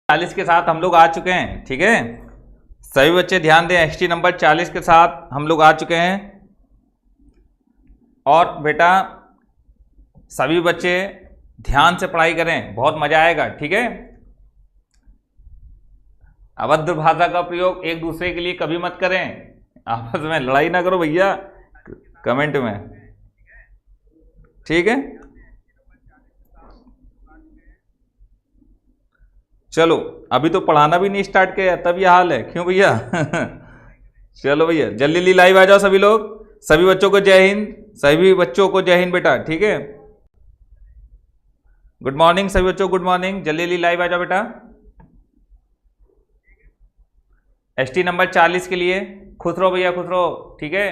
40 के साथ हम लोग आ चुके हैं। ठीक है, सभी बच्चे ध्यान दें, एसटी नंबर 40 के साथ हम लोग आ चुके हैं। और बेटा सभी बच्चे ध्यान से पढ़ाई करें, बहुत मजा आएगा। ठीक है, अभद्र भाषा का प्रयोग एक दूसरे के लिए कभी मत करें, आपस में लड़ाई ना करो भैया कमेंट में। ठीक है, चलो अभी तो पढ़ाना भी नहीं स्टार्ट किया तब यह हाल है, क्यों भैया? चलो भैया जल्दी जल्दी लाइव आ जाओ सभी लोग। सभी बच्चों को जय हिंद, सभी बच्चों को जय हिंद बेटा। ठीक है, गुड मॉर्निंग सभी बच्चों, गुड मॉर्निंग। जल्दी जल्दी लाइव आ जाओ बेटा। एसटी नंबर 40 के लिए खुश रहो भैया, खुश रहो। ठीक है,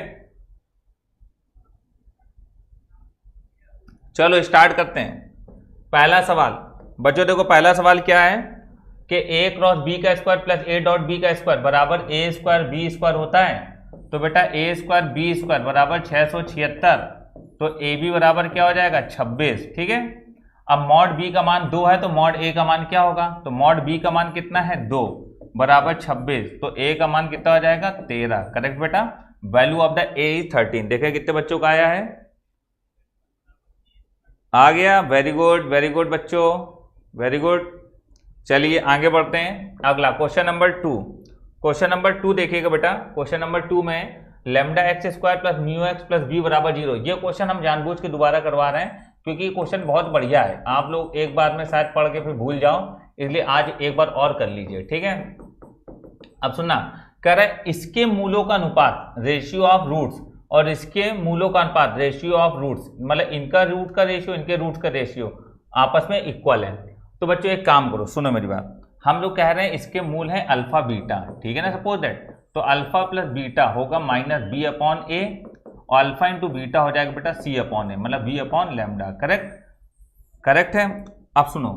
चलो स्टार्ट करते हैं। पहला सवाल बच्चों देखो, पहला सवाल क्या है कि a क्रॉस b का square plus a dot b का स्क्वायर बराबर a स्क्वायर b स्क्वायर होता है। तो बेटा a स्क्वायर b स्क्वायर बराबर 676, तो ab बराबर क्या हो जाएगा 26। ठीक है, अब मॉड b का मान 2 है तो मॉड a का मान क्या होगा, तो मॉड b का मान कितना है 2 बराबर 26, तो a का मान कितना हो जाएगा 13। करेक्ट बेटा, value of the a is 13। देखिए कितने बच्चों का आया है, आ गया, वेरी गुड बच्चों, वेरी गुड। चलिए आगे बढ़ते हैं। अगला क्वेश्चन नंबर 2। क्वेश्चन नंबर 2 देखिएगा बेटा, क्वेश्चन नंबर 2 में lambda x square plus mu x plus b बराबर 0। ये क्वेश्चन हम जानबूझ के दोबारा करवा रहे हैं क्योंकि ये क्वेश्चन बहुत बढ़िया है, आप लोग एक बार में शायद पढ़ के फिर भूल जाओ, इसलिए आज एक बार और कर लीजिए। ठीक है, अब सुनना, कह रहा है इसके मूलों का अनुपात रेशियो ऑफ रूट्स और इसके मूलों का अनुपात रेशियो ऑफ रूट्स, मतलब इनका रूट का रेशियो इनके रूट का रेशियो आपस में इक्वल है। तो बच्चों एक काम करो, सुनो मेरी बात, हम लोग कह रहे हैं इसके मूल हैं अल्फा बीटा। ठीक है ना, सपोज दैट, तो अल्फा प्लस बीटा होगा माइनस बी अपॉन ए और अल्फा इंटू बीटा हो जाएगा बेटा सी अपॉन ए, मतलब बी अपॉन लैम्डा। करेक्ट है। अब सुनो,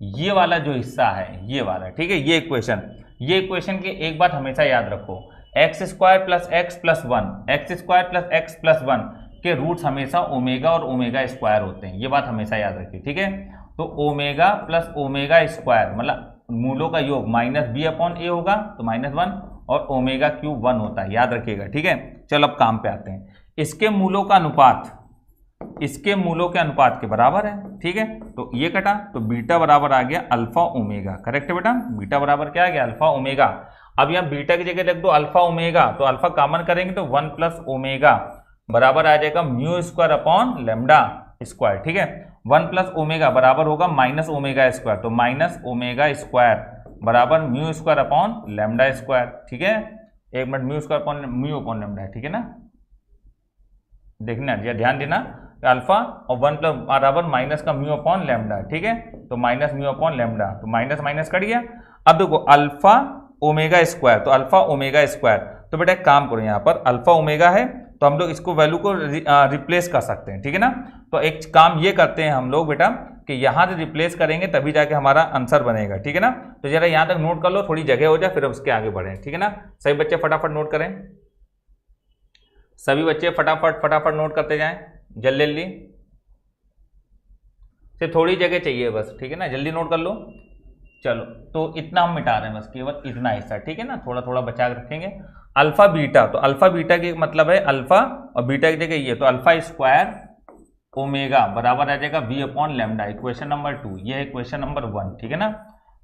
ये वाला जो हिस्सा है ये वाला, ठीक है, ये इक्वेशन की एक बात हमेशा याद रखो, x square plus x plus 1, x square plus x plus 1 के रूट्स हमेशा ओमेगा और ओमेगा स्क्वायर होते हैं, ये बात हमेशा याद रखिए। ठीक है, तो ओमेगा प्लस ओमेगा स्क्वायर मतलब मूलों का योग माइनस बी अपॉन ए होगा, तो -1 और ओमेगा क्यूब 1 होता है, याद रखिएगा। ठीक है, चलो अब काम पे आते हैं। इसके मूलों का अनुपात इसके मूलों के अनुपात के बराबर है। ठीक है, तो ये कटा तो बीटा बराबर आ गया अल्फा ओमेगा। करेक्ट है बेटा, बीटा बराबर क्या आ गया अल्फा ओमेगा। अब यहाँ बीटा की जगह रख दो अल्फा ओमेगा, तो अल्फा कॉमन करेंगे तो 1 प्लस ओमेगा बराबर आ जाएगा mu square upon lambda square. ठीक है, 1 प्लस ओमेगा बराबर होगा माइनस ओमेगा स्क्वायर, तो माइनस ओमेगा स्क्वायर बराबर mu square upon lambda square. ठीक है, एक minute, mu square upon mu upon lambda है। ठीक है ना, देखना ध्यान देना, अल्फा और 1 प्लस बराबर माइनस का म्यू अपॉन लैम्डा। ठीक है, तो माइनस म्यू अपॉन लैम्डा, तो माइनस माइनस कट गया। अब देखो अल्फा ओमेगा स्क्वायर, तो अल्फा ओमेगा स्क्वायर, तो बेटा एक काम करो, यहाँ पर अल्फा ओमेगा है तो हम लोग इसको वैल्यू को रिप्लेस कर सकते हैं। ठीक है ना, तो एक काम ये करते हैं हम लोग बेटा कि यहाँ से रिप्लेस करेंगे तभी जाके हमारा आंसर बनेगा। ठीक है ना, तो जरा यहाँ तक नोट कर लो, थोड़ी जगह हो जाए फिर उसके आगे बढ़े। ठीक है ना, सभी बच्चे फटाफट नोट करें, सभी बच्चे फटाफट नोट करते जाएं, जल्दी जल्दी से, थोड़ी जगह चाहिए बस। ठीक है ना, जल्दी नोट कर लो। चलो तो इतना हम मिटा रहे हैं, बस केवल इतना हिस्सा। ठीक है ना, थोड़ा थोड़ा बचा के रखेंगे। अल्फा बीटा, तो अल्फा बीटा की मतलब है अल्फा और बीटा की जगह ये, तो अल्फा स्क्वायर ओमेगा बराबर आ जाएगा v upon lambda, equation number 2, ये है इक्वेशन नंबर 1। ठीक है ना,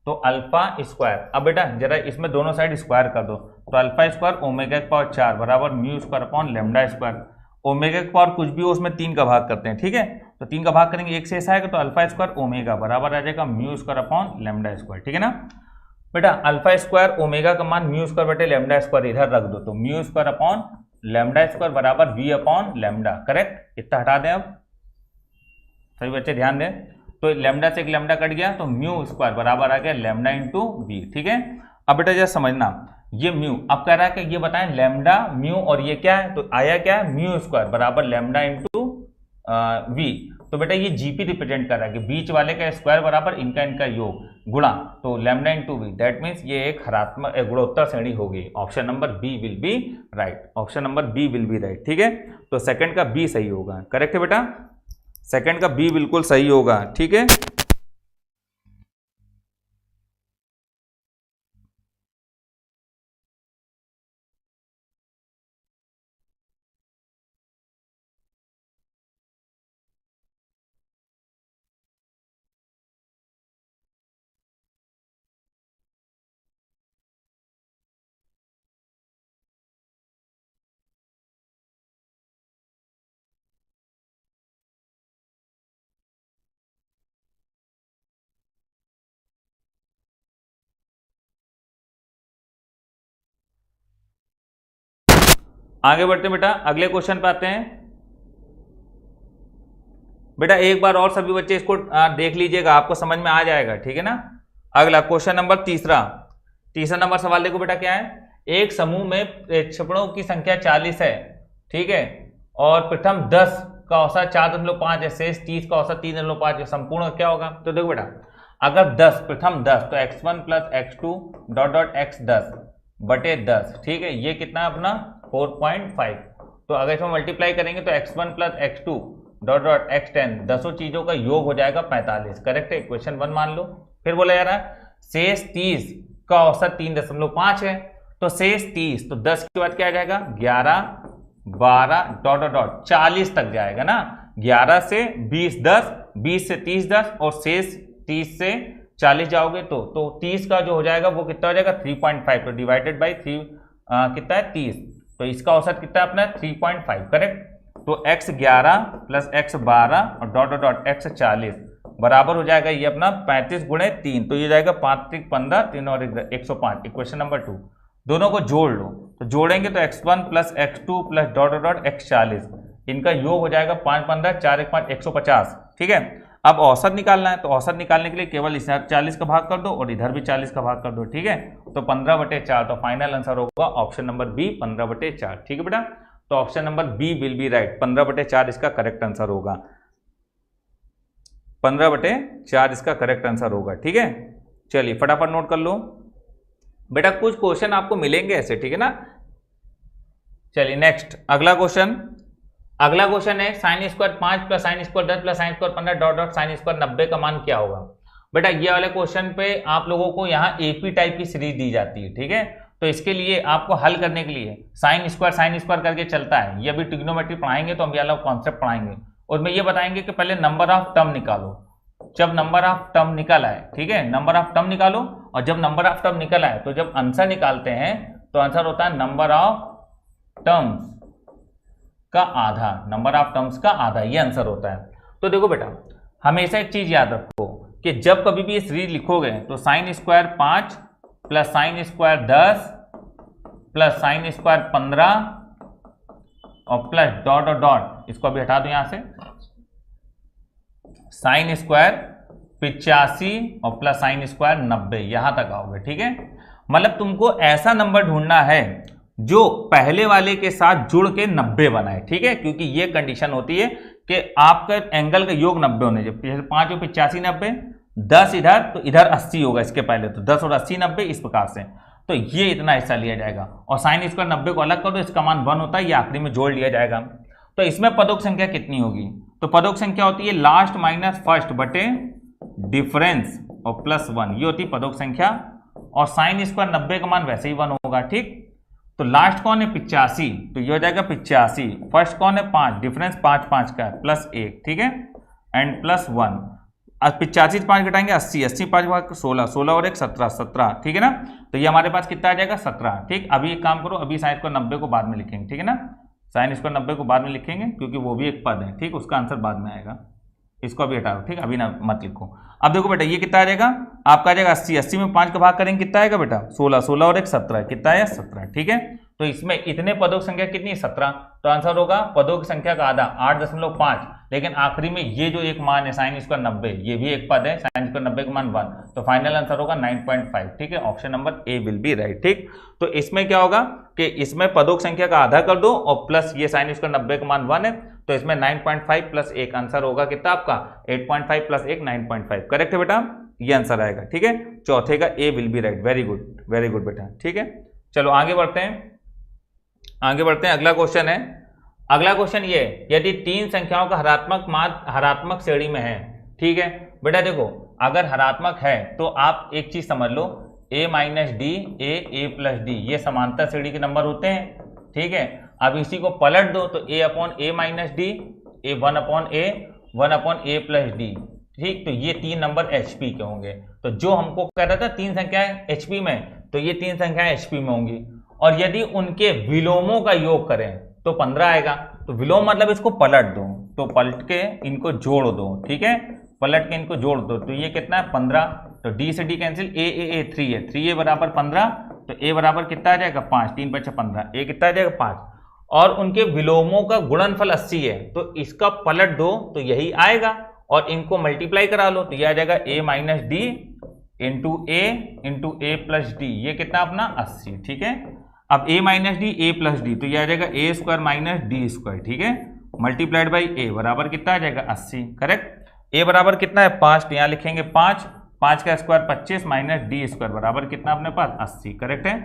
तो अल्फा स्क्वायर, अब बेटा जरा इसमें दोनों साइड स्क्वायर कर दो, तो अल्फा स्क्वायर ओमेगा की पावर 4 बराबर mu square upon lambda square. Omega की पावर कुछ भी हो उसमें 3 का भाग करते हैं। ठीक है, तो 3 का भाग करेंगे 1 से ऐसा आएगा, तो अल्फा स्क्वायर ओमेगा बराबर आ जाएगा mu square upon lambda square. ठीक है ना बेटा, अल्फा स्क्वायर ओमेगा का मान म्यू स्क्वायर बटे लैम्डा स्क्वायर इधर रख दो, तो mu square upon lambda square बराबर वी अपॉन लैम्डा। करेक्ट, इतना हटा दें। अब सभी बच्चे ध्यान दें, तो लैम्डा से एक लैम्डा कट गया, तो म्यू स्क्वायर बराबर आ गया लैम्डा इंटू वी। ठीक है, अब बेटा जरा समझना, ये म्यू अब कह रहा है कि ये बताएं लैम्डा म्यू और ये क्या है, तो आया क्या है म्यू स्क्वायर बराबर लैम्डा इंटू वी। तो बेटा ये जीपी रिप्रेजेंट कर रहा है कि बीच वाले का स्क्वायर बराबर इनका योग गुणा, तो lambda into v, that means ये एक हरात्मक गुणोत्तर श्रेणी होगी। Option number B will be right, option number B will be right. ठीक है, तो सेकंड का बी सही होगा। करेक्ट है बेटा, सेकंड का बी बिल्कुल सही होगा। ठीक है। आगे बढ़ते हैं बेटा, अगले क्वेश्चन पे आते हैं। बेटा एक बार और सभी बच्चे इसको देख लीजिएगा, आपको समझ में आ जाएगा, ठीक है ना। अगला क्वेश्चन नंबर तीसरा नंबर सवाल देखो बेटा क्या है। एक समूह में प्रेक्षेपणों की संख्या 40 है, ठीक है, और प्रथम 10 का औसत 4.5 है, शेष 30 का औसत 3.5 है, संपूर्ण क्या होगा। तो देखो बेटा अगर 10 प्रथम 10 तो x1 plus x2 dot x 10 बटे 10, ठीक है, ये कितना है अपना 4.5। तो अगर इसमें मल्टीप्लाई करेंगे तो x1 plus x2 dot x 10 दसों चीजों का योग हो जाएगा 45। करेक्ट है, क्वेश्चन 1 मान लो। फिर बोला जा रहा है शेष 30 का औसत 3.5 है, तो शेष 30 तो 10 के बाद क्या आ जाएगा 11 12 डॉट 40 तक जाएगा ना। 11 से 20 10, 20 से 30 10 और शेष 30 से 40 जाओगे तो 30 का जो हो जाएगा वो कितना हो जाएगा 3.5। तो डिवाइडेड बाई 3 कितना है 30, तो इसका औसत कितना है अपना 3.5। करेक्ट। तो x 11 प्लस x 12 और डॉट x 40 बराबर हो जाएगा ये अपना 35 गुणे 3, तो ये जाएगा 5 3 15 3 और 105। इक्वेशन नंबर 2 दोनों को जोड़ लो, तो जोड़ेंगे तो x1 plus x2 plus dot x 40 इनका योग हो जाएगा 5 15 4 1 5 150, ठीक है। अब औसत निकालना है, तो औसत निकालने के लिए केवल इस 40 का भाग कर दो और इधर भी 40 का भाग कर दो, ठीक है। तो 15/4, तो फाइनल आंसर होगा ऑप्शन नंबर बी 15/4, ठीक है बेटा। तो option number B will be right, 15/4 इसका करेक्ट आंसर होगा, 15/4 इसका करेक्ट आंसर होगा, ठीक है। चलिए फटाफट नोट कर लो बेटा, कुछ क्वेश्चन आपको मिलेंगे ऐसे, ठीक है ना। चलिए नेक्स्ट अगला क्वेश्चन है sine square 5 plus sine square 10 plus sine square 15 dot sine square 90 का मान क्या होगा। बेटा ये वाले क्वेश्चन पे आप लोगों को यहाँ एपी टाइप की सीरीज दी जाती है, ठीक है। तो इसके लिए आपको हल करने के लिए साइन स्क्वायर करके चलता है, ये अभी ट्रिग्नोमेट्री पढ़ाएंगे तो हम ये वाला कॉन्सेप्ट पढ़ाएंगे, और मैं ये बताएंगे कि पहले नंबर ऑफ टर्म निकालो। जब नंबर ऑफ टर्म निकल आए, ठीक है, नंबर ऑफ टर्म निकालो, और जब नंबर ऑफ टर्म निकल आए तो जब आंसर निकालते हैं तो आंसर होता है नंबर ऑफ टर्म्स का आधा, नंबर ऑफ टर्म्स का आधा, ये आंसर होता है। तो देखो बेटा हमेशा एक चीज याद रखो कि जब कभी भी ये सीरीज लिखोगे तो sine square 5 plus sine square 10 plus sine square 15 और प्लस डॉट इसको अभी हटा दो यहां से, साइन स्क्वायर 85 और प्लस साइन स्क्वायर 90, यहां तक आओगे, ठीक है। मतलब तुमको ऐसा नंबर ढूंढना है जो पहले वाले के साथ जुड़ के 90 बनाए, ठीक है, क्योंकि ये कंडीशन होती है कि आपका एंगल का योग 90 होने चाहिए। 5 और 85 90, 10 इधर तो इधर 80 होगा इसके पहले, तो 10 और 80 90 इस प्रकार से, तो ये इतना हिस्सा लिया जाएगा। और साइन स्क्वायर 90 को अलग कर दो, इसका मान 1 होता है, ये आखिरी में जोड़ लिया जाएगा। तो इसमें पदों की संख्या कितनी होगी, तो पदों की संख्या होती है लास्ट माइनस फर्स्ट बटे डिफरेंस और प्लस 1, ये होती है पदों की संख्या। और साइन स्क्वायर 90 का मान वैसे ही 1 होगा, ठीक। तो लास्ट कौन है 85, तो ये हो जाएगा 85, फर्स्ट कौन है 5, डिफरेंस 5 5 का है प्लस 1, ठीक है, एंड प्लस 1। 85 से 5 घटाएंगे 80, 80 5 भाग 16, 16 और 1 17, 17, ठीक है ना। तो ये हमारे पास कितना आ जाएगा 17, ठीक। अभी एक काम करो, अभी साइन स्क्वायर 90 को बाद में लिखेंगे, ठीक है ना, साइन स्क्वायर 90 को बाद में लिखेंगे क्योंकि वो भी एक पद है, ठीक, उसका आंसर बाद में आएगा, इसको अभी हटाओ, ठीक, अभी ना मत लिखो। अब देखो बेटा ये कितना आ जाएगा आपका, आ जाएगा 80, 80 में 5 का भाग करेंगे कितना आएगा बेटा 16, 16 और 1 17, कितना आया 17, ठीक है। तो इसमें इतने पदों की संख्या कितनी है 17, तो आंसर होगा पदों की संख्या का आधा 8.5, लेकिन आखिरी में ये जो एक मान है साइन स्क्वायर 90, ये भी एक पद है, साइन स्क्वायर 90 का मान 1, तो फाइनल आंसर होगा 9.5, ठीक है, option number A will be right, ठीक। तो इसमें क्या होगा कि इसमें पदों की संख्या का आधा कर दो और प्लस ये साइन स्क्वायर 90 का मान 1 है, तो इसमें 9.5 प्लस 1 आंसर होगा कितना आपका 8.5 प्लस 1 9.5, करेक्ट है बेटा, ये आंसर आएगा, ठीक है। चौथे का A will be right, very good बेटा, ठीक है। चलो आगे बढ़ते हैं, अगला क्वेश्चन है। अगला क्वेश्चन ये, यदि 3 संख्याओं का हरात्मक मान हरात्मक श्रेणी में है, ठीक है बेटा, देखो अगर हरात्मक है तो आप एक चीज समझ लो, a minus D A plus D ये समांतर श्रेणी के नंबर होते हैं, ठीक है। अब इसी को पलट दो तो a upon A minus D, A 1 upon A plus D, ठीक। तो ये 3 नंबर HP के होंगे। तो जो हमको कह रहा था 3 संख्याएं HP में, तो ये 3 संख्याएं HP में होंगी। और यदि उनके विलोमों का योग करें तो 15 आएगा। तो विलोम मतलब इसको पलट दो, तो पलट के इनको जोड़ दो, ठीक है, पलट के इनको जोड़ दो, तो ये कितना है 15, तो D से D कैंसिल, ए 3 है, 3a बराबर 15, तो a बराबर कितना आ जाएगा 5, 3 5 15, a कितना आ जाएगा 5। और उनके विलोमों का गुणनफल 80 है, तो इसका पलट दो तो यही आएगा और इनको मल्टीप्लाई करा लो तो यह आ जाएगा a minus D into A plus D, ये कितना अपना 80। ठीक है, अब a minus D A plus D तो यह आ जाएगा ए स्क्वायर माइनस डी स्क्वायर। ठीक है, मल्टीप्लाइड बाई ए बराबर कितना आ जाएगा 80। करेक्ट, a बराबर कितना है 5, तो यहाँ लिखेंगे 5, 5 का स्क्वायर 25 माइनस डी स्क्वायर बराबर कितना अपने पास 80। करेक्ट है,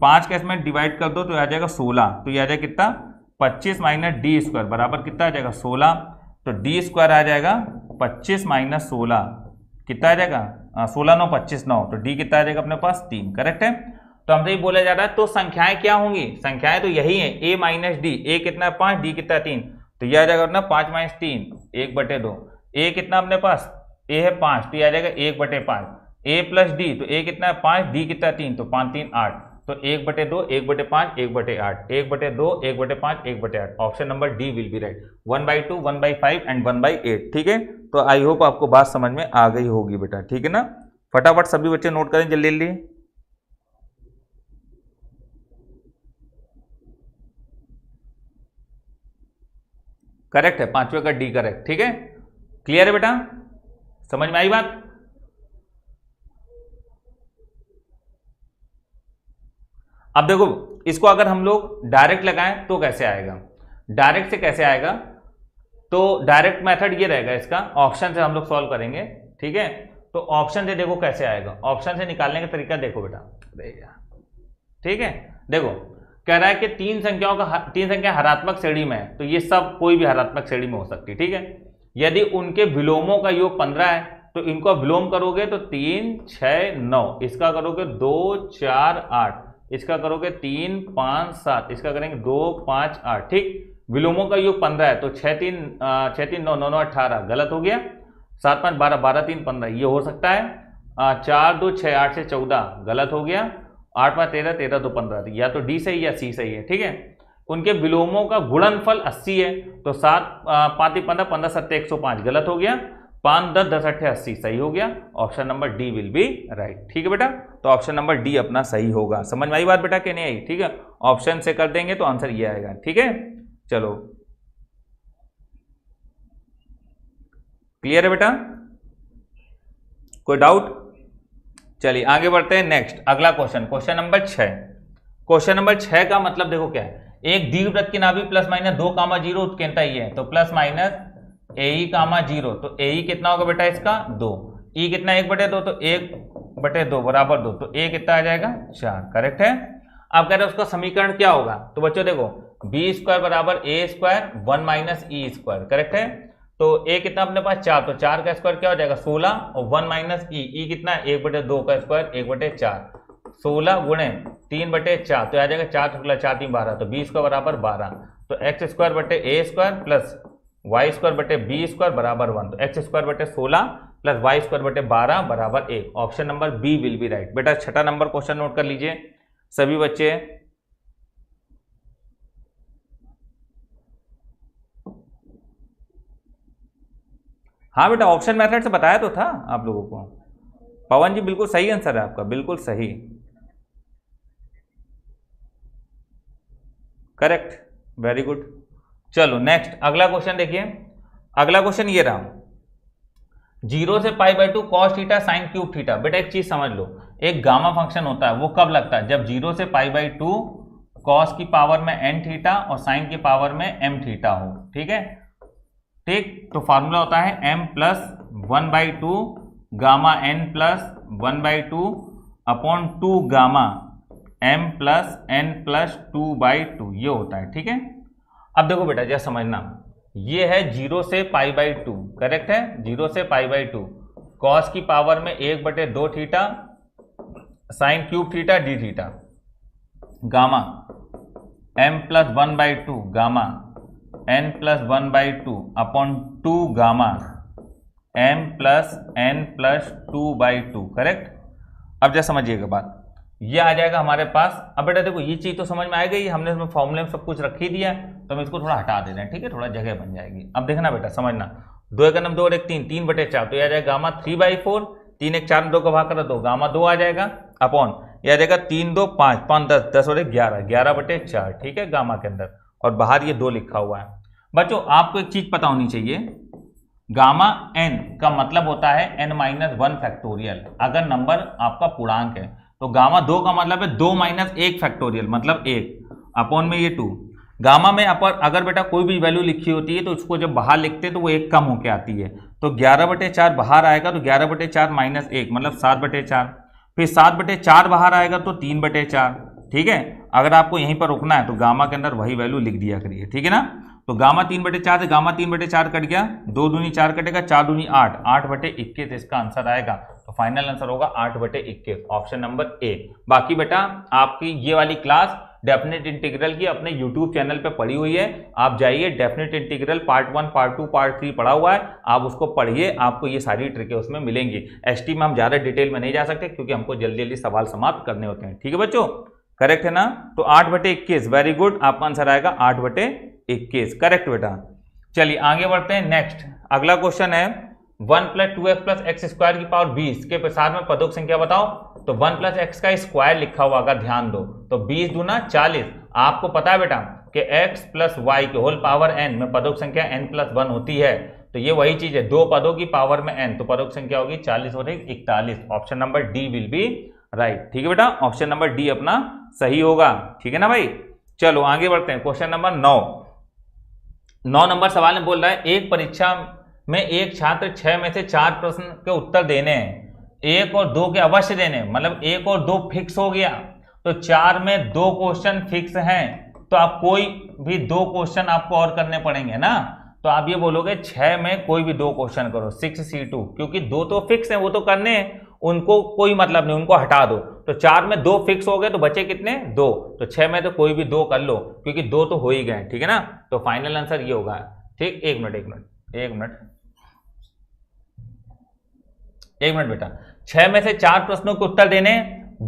5 का इसमें डिवाइड कर दो तो आ जाएगा 16, तो यह आ जाएगा कितना 25 माइनस डी स्क्वायर बराबर कितना आ जाएगा 16, तो डी स्क्वायर आ जाएगा 25 माइनस 16 कितना आ जाएगा 16 9 25 9, तो डी कितना आ जाएगा अपने पास 3। करेक्ट है, तो हमसे ये बोला जा रहा है तो संख्याएं क्या होंगी, संख्याएं तो यही है a माइनस डी, a कितना है 5, डी कितना है 3, तो यह आ जाएगा अपना 5 माइनस 3 1/2, a कितना अपने पास a है 5 तो यह आ जाएगा 1/5, a प्लस डी तो a कितना है 5, डी कितना है 3, तो 5 3 8, तो 1/2 1/5 1/8 1/2 1/5 1/8, option number D will be right. 1/2 1/5 and 1/8। ठीक है, तो आई होप आपको बात समझ में आ गई होगी बेटा। ठीक है ना, फटाफट सभी बच्चे नोट करें जल्दी जल्दी। करेक्ट है, पांचवे का डी करेक्ट। ठीक है, क्लियर है बेटा, समझ में आई बात। अब देखो इसको अगर हम लोग डायरेक्ट लगाएं तो कैसे आएगा, डायरेक्ट से कैसे आएगा, तो डायरेक्ट मेथड ये रहेगा इसका, ऑप्शन से हम लोग सॉल्व करेंगे। ठीक है, तो ऑप्शन से देखो कैसे आएगा, ऑप्शन से निकालने का तरीका देखो बेटा। ठीक है, देखो कह रहा है कि तीन संख्या हरात्मक श्रेणी में है, तो ये सब कोई भी हरात्मक श्रेणी में हो सकती है। ठीक है, यदि उनके विलोमों का योग 15 है तो इनको विलोम करोगे तो 3 6 9, इसका करोगे 2 4 8, इसका करोगे 3 5 7, इसका करेंगे 2 5 8। ठीक, विलोमों का योग 15 है तो 6 3 9 9 9 18 गलत हो गया, 7 5 12 12 3 15 ये हो सकता है, 4 2 6 8 से 14 गलत हो गया, 8 5 13 13 2 15, या तो डी सही या सी सही है। ठीक है, उनके विलोमों का गुणनफल 80 है तो 7 5 15 15 7 105 गलत हो गया, 5 10 10 8 80 सही हो गया, option number D will be right. ठीक है बेटा, तो ऑप्शन नंबर डी अपना सही होगा। समझ में आई बात बेटा कि नहीं आई। ठीक है, ऑप्शन से कर देंगे तो आंसर ये आएगा। ठीक है, चलो क्लियर है बेटा, कोई डाउट। चलिए आगे बढ़ते हैं नेक्स्ट, अगला question, question number 6। Question number 6 का मतलब देखो क्या है, एक दीर्घवृत्त की नाभि प्लस माइनस 2 0 उत्केंद्रता ये है, तो प्लस माइनस AE 0, तो AE कितना होगा बेटा इसका 2, E कितना 1/2, तो 1/2 बराबर 2, तो A कितना आ जाएगा 4। करेक्ट है, अब कह रहे हैं उसका समीकरण क्या होगा, तो बच्चों देखो b स्क्वायर बराबर a square 1 minus e square. Correct है, तो a कितना अपने पास 4, तो 4 का स्क्वायर क्या हो जाएगा 16 और 1 माइनस e कितना 1/2 का स्क्वायर 1/4, 16 गुणे 3/4, तो आ जाएगा 4 4 3 12, तो b स्क्वायर बराबर 12, तो x स्क्वायर बटे a square plus y square बटे b स्क्वायर बराबर 1, तो x स्क्वायर बटे 16 प्लस y स्क्वायर बटे 12 बराबर 1, option number B will be right. बेटा 6ठा नंबर क्वेश्चन नोट कर लीजिए सभी बच्चे। हाँ बेटा ऑप्शन मेथड से बताया तो था आप लोगों को। पवन जी बिल्कुल सही आंसर है आपका, बिल्कुल सही, करेक्ट, वेरी गुड। चलो नेक्स्ट अगला क्वेश्चन देखिए, अगला क्वेश्चन ये रहा, 0 से π/2 cos theta sine cube theta. बेटा एक चीज समझ लो, एक गामा फंक्शन होता है वो कब लगता है, जब 0 से π/2 cos की पावर में n थीटा और साइन की पावर में m थीटा हो। ठीक है, ठीक, तो फॉर्मूला होता है m plus 1/2 gamma n plus 1/2 upon 2 gamma m plus n plus 2/2 ये होता है। ठीक है, अब देखो बेटा जैसा समझना, ये है 0 से π/2, करेक्ट है, 0 से π/2 cos की पावर में 1/2 theta sine cube theta D theta gamma m plus 1/2 gamma n plus 1/2 upon 2 gamma m plus n plus 2/2। Correct, अब जैसे समझिएगा बात, ये आ जाएगा हमारे पास। अब बेटा देखो ये चीज तो समझ में आ गई, हमने इसमें फॉर्मूले में सब कुछ रख ही दिया, तो हम इसको थोड़ा हटा दे रहे हैं। ठीक है, थोड़ा जगह बन जाएगी। अब देखना बेटा समझना, 2 1 2 और 1 3 3/4, तो यह आ जाएगा गामा 3/4, 3 1 4 2 का भाग करो 2 गामा 2 आ जाएगा अपॉन यह आ जाएगा 3 2 5 5 10 10 और 1 11 11/4। ठीक है, गामा के अंदर और बाहर ये 2 लिखा हुआ है। बच्चों आपको एक चीज पता होनी चाहिए, गामा n का मतलब होता है n-1 फैक्टोरियल। अगर नंबर आपका पूर्णांक है तो गामा 2 का मतलब है 2 - 1 फैक्टोरियल, मतलब 1 अपॉन में ये 2। गामा में अगर बेटा कोई भी वैल्यू लिखी होती है तो उसको जब बाहर लिखते हैं तो वो 1 कम होके आती है, तो 11/4 बाहर आएगा तो 11/4 - 1 मतलब 7/4, फिर 7/4 बाहर आएगा तो 3/4। ठीक है, अगर आपको यहीं पर रुकना है तो गामा के अंदर वही वैल्यू लिख दिया करिए, ठीक है ना। तो गामा 3/4 से गामा 3/4 कट गया, 2 दूनी 4 कटेगा, 4 दूनी 8, 8/21 इसका आंसर आएगा। तो फाइनल आंसर होगा 8/21, ऑप्शन नंबर ए। बाकी बेटा आपकी ये वाली क्लास डेफिनेट इंटीग्रल की अपने YouTube चैनल पे पड़ी हुई है, आप जाइए, definite integral part 1, part 2, part 3 पढ़ा हुआ है, आप उसको पढ़िए, आपको ये सारी ट्रिकें उसमें मिलेंगी। एसटी में हम ज़्यादा डिटेल में नहीं जा सकते क्योंकि हमको जल्दी जल्दी सवाल समाप्त करने होते हैं। ठीक है बच्चों, करेक्ट है ना। तो 8/21, वेरी गुड, आपका आंसर आएगा 8/21, करेक्ट बेटा। चलिए आगे बढ़ते हैं। नेक्स्ट अगला क्वेश्चन है 1 + 2x + x² की पावर 20 के प्रसार में पदों की संख्या बताओ। तो 1 + x का स्क्वायर लिखा हुआ, अगर ध्यान दो तो 20 दूना 40। आपको पता है बेटा कि x + y के होल पावर n में पदों की संख्या n+1 होती है, तो ये वही चीज है, 2 पदों की पावर में n, तो पदों की संख्या होगी 40 और 41। Option number D will be right. ठीक है बेटा, ऑप्शन नंबर डी अपना सही होगा। ठीक है ना भाई। चलो आगे बढ़ते हैं। क्वेश्चन नंबर 9 नंबर सवाल में बोल रहा है एक परीक्षा में एक छात्र 6 में से 4 प्रश्न के उत्तर देने हैं, 1 और 2 के अवश्य देने, मतलब 1 और 2 फिक्स हो गया, तो 4 में 2 क्वेश्चन फिक्स हैं, तो आप कोई भी 2 क्वेश्चन आपको और करने पड़ेंगे ना। तो आप ये बोलोगे 6 में कोई भी 2 क्वेश्चन करो, 6C2, क्योंकि 2 तो फिक्स हैं, वो तो करने हैं, उनको कोई मतलब नहीं, उनको हटा दो। तो 4 में 2 फिक्स हो गए तो बचे कितने, 2, तो 6 में तो कोई भी 2 कर लो क्योंकि 2 तो हो ही गए। ठीक है ना, तो फाइनल आंसर ये होगा। ठीक, एक मिनट बेटा, 6 में से 4 प्रश्नों के उत्तर देने,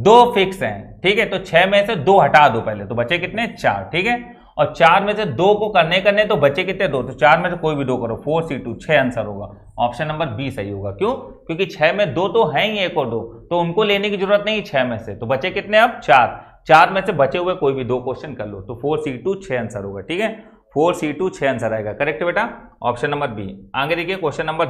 2 फिक्स हैं, ठीक है, तो 6 में से 2 हटा दो पहले, तो बचे कितने, 4। ठीक है, और 4 में से 2 को करने तो बचे कितने, 2, तो 4 में से कोई भी 2 करो, 4C2, 6 आंसर होगा। ऑप्शन नंबर बी सही होगा। क्यों, क्योंकि 6 में 2 तो हैं ही, 1 और 2, तो उनको लेने की जरूरत नहीं 6 में से, तो बचे कितने अब, 4 में से बचे हुए कोई भी 2 क्वेश्चन कर लो, तो 4C2 6 आंसर होगा। ठीक है, 4C2 6 आंसर आएगा, करेक्ट बेटा, ऑप्शन नंबर बी। आगे देखिए क्वेश्चन नंबर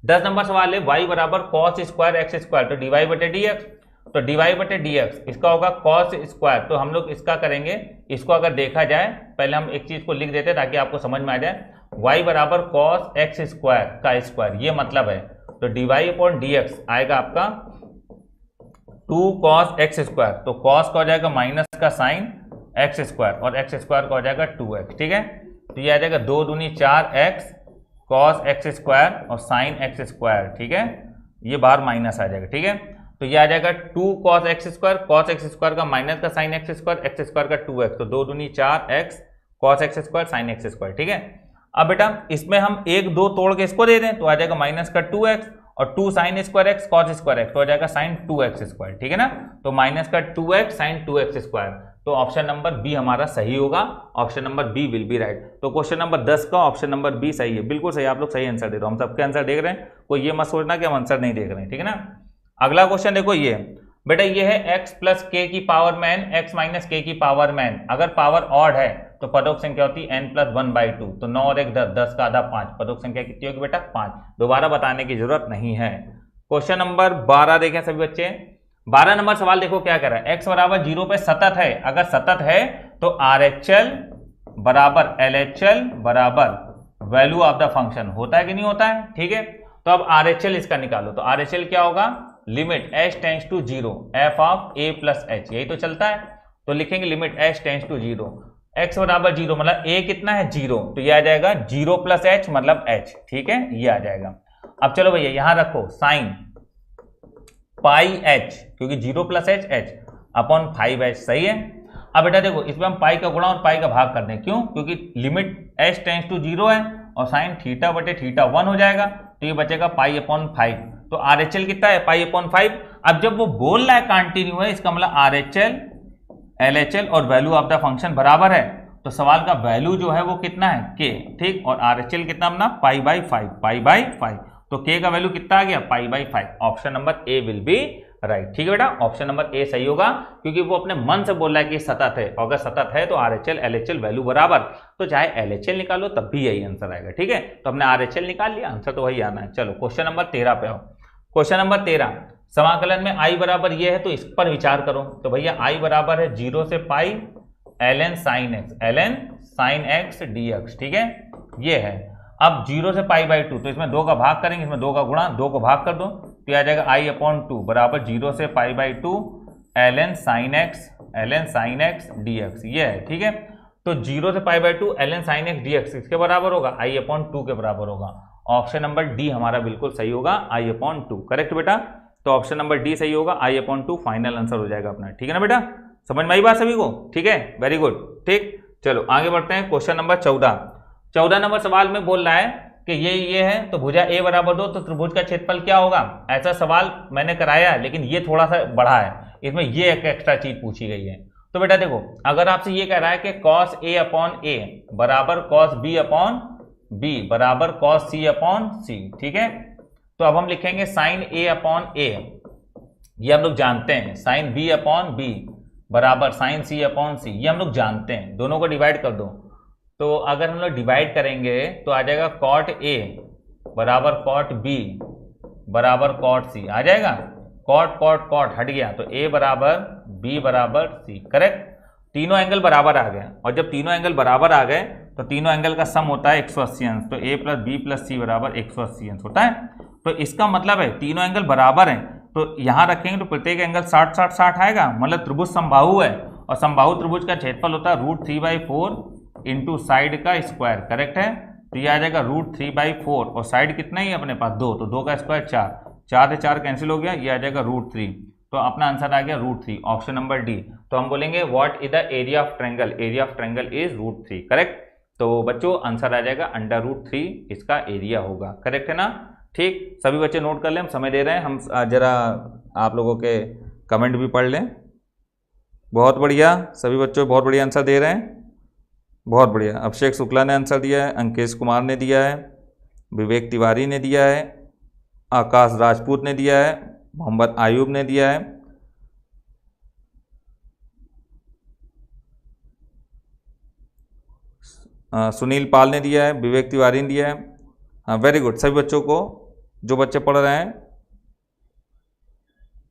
10 नंबर सवाल है y = cos² x², तो dy/dx, तो dy/dx इसका होगा cos², तो हम लोग इसका करेंगे, इसको अगर देखा जाए, पहले हम एक चीज को लिख देते हैं ताकि आपको समझ में आ जाए, y = cos x² का स्क्वायर, ये मतलब है, तो dy/dx आएगा आपका 2 cos x², तो cos का हो जाएगा माइनस का साइन x² और x² का हो जाएगा 2x। ठीक है, तो ये आ जाएगा 2 दूनी 4x cos x² और sin x²। ठीक है, ये बाहर माइनस आ जाएगा। ठीक है, तो ये आ जाएगा 2 cos x² का माइनस का sin x² का 2x, तो 2 दूनी 4x cos x² sin x²। ठीक है, अब बेटा इसमें हम 1 2 तोड़ के इसको दे दें तो आ जाएगा माइनस का 2x और 2 sin square x cos square x, तो हो जाएगा sin 2x²। ठीक है ना, तो माइनस का 2x sin 2x², तो ऑप्शन नंबर बी हमारा सही होगा। Option number B will be right. तो क्वेश्चन नंबर 10 का ऑप्शन नंबर बी सही है, बिल्कुल सही, आप लोग सही आंसर दे रहे हो, हम सबके आंसर देख रहे हैं, कोई ये मत सोचना कि हम आंसर नहीं देख रहे हैं। ठीक है ना, अगला क्वेश्चन देखो, ये बेटा ये है x + k की पावर में n, x - k की पावर में n, अगर पावर ऑड है तो पदों की संख्या होती है n+1/2, तो 9 और 1 10, 10 का आधा 5, पदों की संख्या कितनी होगी बेटा, 5। दोबारा बताने की जरूरत नहीं है। क्वेश्चन नंबर 12 देखें सभी बच्चे, 12 नंबर सवाल देखो क्या कर रहा है, x = 0 पे सतत है, अगर सतत है तो RHL = LHL = value of the function, होता है कि नहीं होता है। ठीक है, तो अब RHL इसका निकालो, तो RHL क्या होगा, limit h tends to 0 f of a + h, यही तो चलता है, तो लिखेंगे limit h tends to 0, x = 0 मतलब a कितना है 0, तो ये आ जाएगा 0 + h मतलब h। ठीक है, ये आ जाएगा। अब चलो भैया यहां रखो साइन πh, क्योंकि 0 + h अपॉन 5h, सही है। अब बेटा देखो इसमें हम पाई का गुणा और पाई का भाग कर दें, क्यों, क्योंकि लिमिट h टेंड्स टू 0 है और साइन θ/θ 1 हो जाएगा, तो ये बचेगा π/5, तो RHL कितना है π/5। अब जब वो बोल रहा है कंटिन्यू है, इसका मतलब RHL LHL और वैल्यू ऑफ द फंक्शन बराबर है, तो सवाल का वैल्यू जो है वो कितना है k। ठीक, और RHL कितना अपना π/5, तो k का वैल्यू कितना आ गया π/5, option number A will be right. ठीक है बेटा, ऑप्शन नंबर ए सही होगा, क्योंकि वो अपने मन से बोल रहा है कि सतत है, अगर सतत है तो RHL LHL वैल्यू बराबर, तो चाहे LHL निकालो तब भी यही आंसर आएगा। ठीक है, तो हमने RHL निकाल लिया, आंसर तो वही आना है। चलो क्वेश्चन नंबर 13 पे आओ। क्वेश्चन नंबर 13, समाकलन में i बराबर ये है तो इस पर विचार करो। तो भैया i बराबर है 0 से पाई ln sin x dx। ठीक है, ये है। अब 0 से पाई बाई 2, तो इसमें 2 का भाग करेंगे, इसमें 2 का गुणा, 2 को भाग कर दो तो आ जाएगा i/2 बराबर 0 से pi by 2 ln sin x dx, ये है। ठीक है, तो 0 से pi by 2 ln sin x dx इसके बराबर होगा, i/2 के बराबर होगा। ऑप्शन नंबर डी हमारा बिल्कुल सही होगा, i/2। करेक्ट बेटा, तो ऑप्शन नंबर डी सही होगा, i/2 फाइनल आंसर हो जाएगा अपना। ठीक है ना बेटा, समझ में आई बात सभी को? ठीक है, वेरी गुड। ठीक, चलो आगे बढ़ते हैं। क्वेश्चन नंबर 14 नंबर सवाल में बोल रहा है कि ये है, तो भुजा a बराबर 2, तो त्रिभुज का क्षेत्रफल क्या होगा? ऐसा सवाल मैंने कराया है, लेकिन ये थोड़ा सा बड़ा है, इसमें ये एक एक्स्ट्रा चीज पूछी गई है। तो बेटा देखो, अगर आपसे ये कह रहा है कि cos a/a बराबर cos b/b बराबर cos c/c, ठीक है, तो अब हम लिखेंगे sin a/a, ये हम लोग जानते हैं, sin b/b बराबर sin c/c, ये हम लोग जानते हैं। दोनों को डिवाइड कर दो, तो अगर हम लोग डिवाइड करेंगे तो आ जाएगा cot a बराबर cot b बराबर cot c, आ जाएगा। cot हट गया, तो a बराबर b बराबर c। करेक्ट, तीनों एंगल बराबर आ गए, और जब तीनों एंगल बराबर आ गए तो तीनों एंगल का सम होता है 180 अंश, तो a plus b plus c बराबर 180 अंश होता है। तो इसका मतलब है तीनों एंगल बराबर हैं, तो यहां रखेंगे तो प्रत्येक एंगल 60-60-60 आएगा, मतलब त्रिभुज समबाहु है, और समबाहु त्रिभुज का क्षेत्रफल होता है √3/4 इंटू साइड का स्क्वायर। करेक्ट है, तो ये आ जाएगा √3/4, और साइड कितना ही अपने पास 2, तो 2 का स्क्वायर 4, 4 से 4 कैंसिल हो गया, ये आ जाएगा √3, तो अपना आंसर आ गया √3, ऑप्शन नंबर डी। तो हम बोलेंगे what is the area of triangle, area of triangle is √3। Correct, तो बच्चों आंसर आ जाएगा √3 इसका एरिया होगा। करेक्ट है ना? ठीक, सभी बच्चे नोट कर लें, हम समय दे रहे हैं, हम जरा आप लोगों के कमेंट भी पढ़ लें। बहुत बढ़िया, सभी बच्चों बहुत बढ़िया आंसर दे रहे हैं, बहुत बढ़िया। अभिषेक शुक्ला ने आंसर दिया है, अंकेश कुमार ने दिया है, विवेक तिवारी ने दिया है, आकाश राजपूत ने दिया है, मोहम्मद आयूब ने दिया है, सुनील पाल ने दिया है, विवेक तिवारी ने दिया है। हाँ, वेरी गुड। सभी बच्चों को, जो बच्चे पढ़ रहे हैं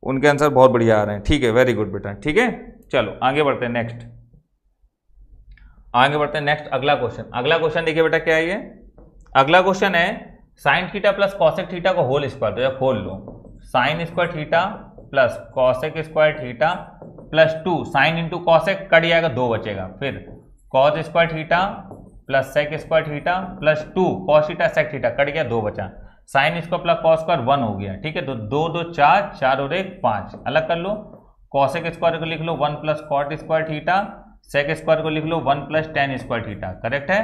उनके आंसर बहुत बढ़िया आ रहे हैं। ठीक है, वेरी गुड बेटा। ठीक है, चलो आगे बढ़ते हैं नेक्स्ट, अगला क्वेश्चन देखिए बेटा क्या है ये। अगला क्वेश्चन है sine theta plus cosec theta को होल स्क्वायर, तो खोल लो, sine square theta plus cosec square theta plus 2 sine into cosec cut जाएगा, 2 बचेगा, फिर cos square theta plus sec square theta plus 2 cos theta sec theta cut गया, 2 बचा, sine square plus cos square 1 हो गया। ठीक है, तो 2 2 4, 4 और 1 5, अलग कर लो, कॉसेक स्क्वायर को लिख लो 1 plus cot square theta, sec square को लिख लो 1 plus tan square theta. Correct है,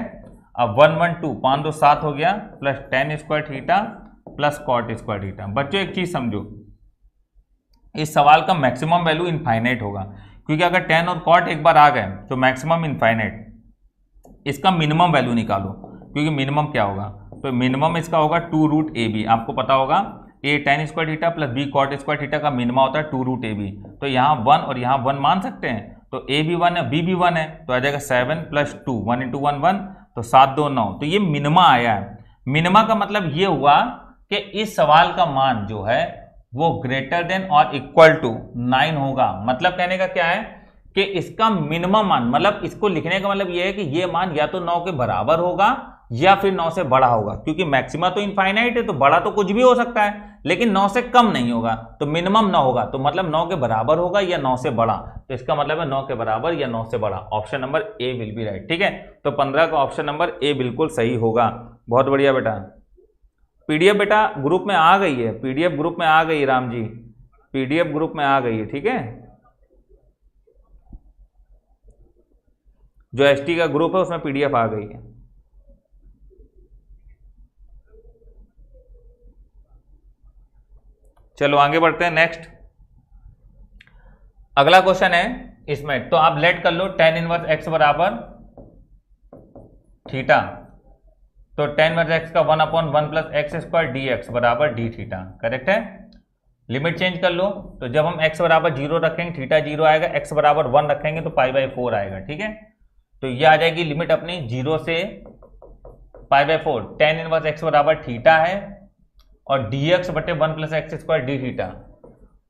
अब 1 1 2 5 2 7 हो गया, plus tan square theta plus cot square theta. बच्चों एक चीज समझो, इस सवाल का मैक्सिमम वैल्यू इनफाइनाइट होगा, क्योंकि अगर टेन और कॉट एक बार आ गए तो मैक्सिमम इनफाइनाइट, इसका मिनिमम वैल्यू निकालो, क्योंकि मिनिमम क्या होगा, तो मिनिमम इसका होगा 2√ab। आपको पता होगा a tan square theta plus b cot square theta का मिनिमम होता है 2√ab, तो यहाँ 1 और यहाँ 1 मान सकते हैं, तो a भी 1 है b भी 1 है, तो आ जाएगा 7 प्लस 2, 1 इंटू 1 1, तो 7 2 9, तो ये मिनिमा आया है। मिनिमा का मतलब ये हुआ कि इस सवाल का मान जो है वो ग्रेटर देन और इक्वल टू 9 होगा। मतलब कहने का क्या है कि इसका मिनिमम मान, मतलब इसको लिखने का मतलब ये है कि ये मान या तो 9 के बराबर होगा या फिर 9 से बड़ा होगा, क्योंकि मैक्सिमा तो इनफाइनाइट है, तो बड़ा तो कुछ भी हो सकता है, लेकिन 9 से कम नहीं होगा, तो मिनिमम 9 होगा, तो मतलब 9 के बराबर होगा या 9 से बड़ा, तो इसका मतलब है 9 के बराबर या 9 से बड़ा। Option number A will be right. ठीक है, तो 15 का ऑप्शन नंबर ए बिल्कुल सही होगा। बहुत बढ़िया बेटा। पीडीएफ बेटा ग्रुप में आ गई है, पीडीएफ ग्रुप में आ गई, राम जी पीडीएफ ग्रुप में आ गई है। ठीक है, जो एसटी का ग्रुप है उसमें पीडीएफ आ गई है। चलो आगे बढ़ते हैं नेक्स्ट। अगला क्वेश्चन है इसमें, तो आप लेट कर लो tan इनवर्स x बराबर थीटा, तो tan इनवर्स x का 1/1 प्लस एक्स स्क्वायर dx बराबर d थीटा। करेक्ट है, लिमिट चेंज कर लो, तो जब हम x बराबर 0 रखेंगे थीटा 0 आएगा, x बराबर 1 रखेंगे तो π/4 आएगा। ठीक है, तो ये आ जाएगी लिमिट अपनी 0 से π/4। tan इनवर्स x बराबर थीटा है और dx बटे 1 + x² डी थीटा,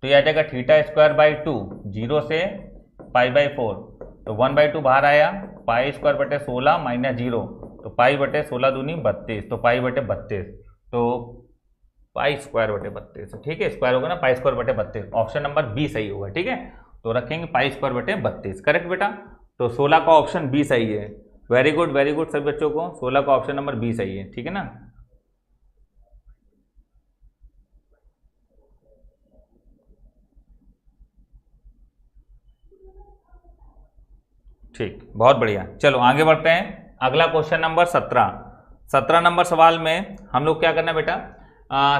तो ये आ जाएगा θ²/2 0 से π/4, तो 1/2 बाहर आया, π² बटे 16 - 0, तो पाई बटे 16 दूनी 32, तो पाई बटे 32, तो π² बटे 32। ठीक है, स्क्वायर होगा ना, π² बटे 32, ऑप्शन नंबर बी सही होगा। ठीक है, तो रखेंगे π² बटे 32। करेक्ट बेटा, तो 16 का ऑप्शन बी सही है। वेरी गुड सभी बच्चों को, 16 का ऑप्शन नंबर बी सही है। ठीक है ना, ठीक, बहुत बढ़िया। चलो आगे बढ़ते हैं, अगला क्वेश्चन नंबर 17 नंबर सवाल में हम लोग क्या करना है बेटा,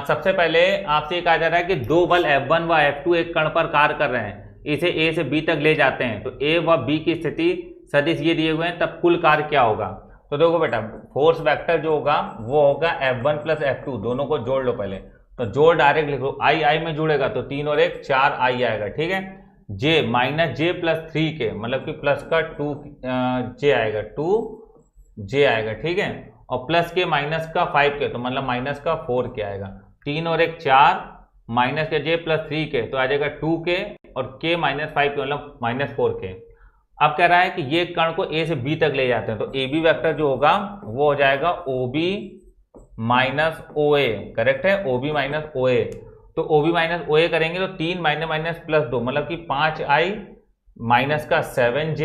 सबसे पहले आपसे ये कहा जा रहा है कि दो बल F1 व F2 एक कण पर कार्य कर रहे हैं, इसे A से B तक ले जाते हैं, तो A व B की स्थिति सदिश ये दिए हुए हैं, तब कुल कार्य क्या होगा। तो देखो बेटा, फोर्स वेक्टर जो होगा वो होगा F1 + F2, दोनों को जोड़ लो पहले, तो जोड़ डायरेक्ट लिखो, I में जुड़ेगा तो 3 और 1 4 I आएगा। ठीक है, J -J + 3 के, मतलब कि प्लस का 2 J आएगा, 2 J आएगा। ठीक है, और प्लस के माइनस का 5 के, तो मतलब माइनस का 4 के आएगा। 3 और 1 4, माइनस के J + 3 के, तो आ जाएगा 2 के, और K - 5 के मतलब -4 के। अब कह रहा है कि ये कण को A से B तक ले जाते हैं, तो AB वेक्टर जो होगा वो हो जाएगा OB - OA। करेक्ट है, OB - OA, तो OB - OA करेंगे तो 3 - +2 मतलब कि 5I माइनस का 7J,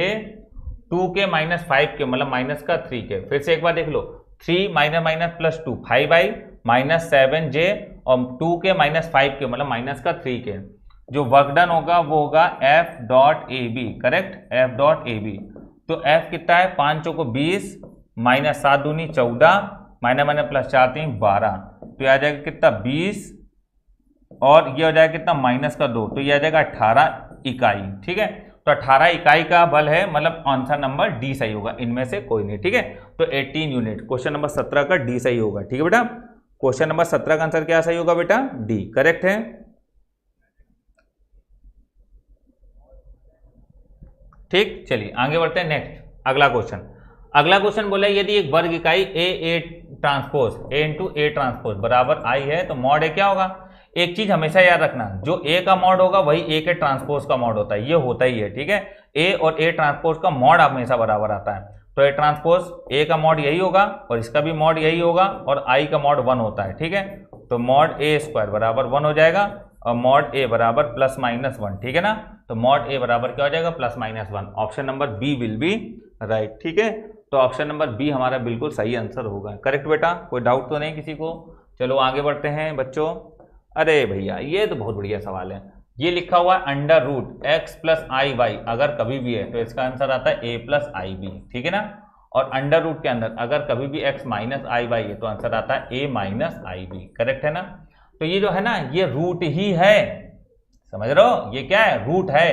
2 के -5 के मतलब माइनस का 3 के। फिर से एक बार देख लो, 3 - +2 5I -7J, और 2 के -5 के मतलब माइनस का 3 के। जो वर्क डन होगा वो होगा F.AB। करेक्ट, F.AB, तो F कितना है, 5 चौको 20, -7 दूनी 14, -+4 3 12, तो ये आ जाएगा कितना 20, और ये हो जाएगा कितना -2, तो ये आ जाएगा 18 इकाई। ठीक है, तो 18 इकाई का बल है, मतलब आंसर नंबर डी सही होगा, इनमें से कोई नहीं। ठीक है, तो 18 यूनिट, क्वेश्चन नंबर 17 का डी सही होगा। ठीक है बेटा, क्वेश्चन नंबर 17 का आंसर क्या सही होगा बेटा, डी। करेक्ट है, ठीक, चलिए आगे बढ़ते हैं। नेक्स्ट अगला क्वेश्चन बोला, यदि एक वर्ग इकाई A transpose A × A transpose बराबर I है, तो मॉड A क्या होगा। एक चीज हमेशा याद रखना, जो A का मॉड होगा वही A के ट्रांसपोज का मॉड होता है, ये होता ही है। ठीक है, A और A ट्रांसपोज का मॉड हमेशा बराबर आता है, तो A ट्रांसपोज A का मॉड यही होगा, और इसका भी मॉड यही होगा, और I का मॉड 1 होता है। ठीक है, तो मॉड A² बराबर 1 हो जाएगा, और मॉड A बराबर +-1। ठीक है ना, तो मॉड A बराबर क्या हो जाएगा, +-1। Option number B will be right. ठीक है, तो ऑप्शन नंबर बी हमारा बिल्कुल सही आंसर होगा। करेक्ट बेटा, कोई डाउट तो नहीं किसी को। चलो आगे बढ़ते हैं बच्चों। अरे भैया ये तो बहुत बढ़िया सवाल है, ये लिखा हुआ है √x + iy, अगर कभी भी है तो इसका आंसर आता है a + ib। ठीक है ना, और अंडर रूट के अंदर अगर कभी भी x - iy है तो आंसर आता है a - ib। करेक्ट है ना, तो ये जो है ना ये रूट ही है, समझ रहे हो, ये क्या है, रूट है।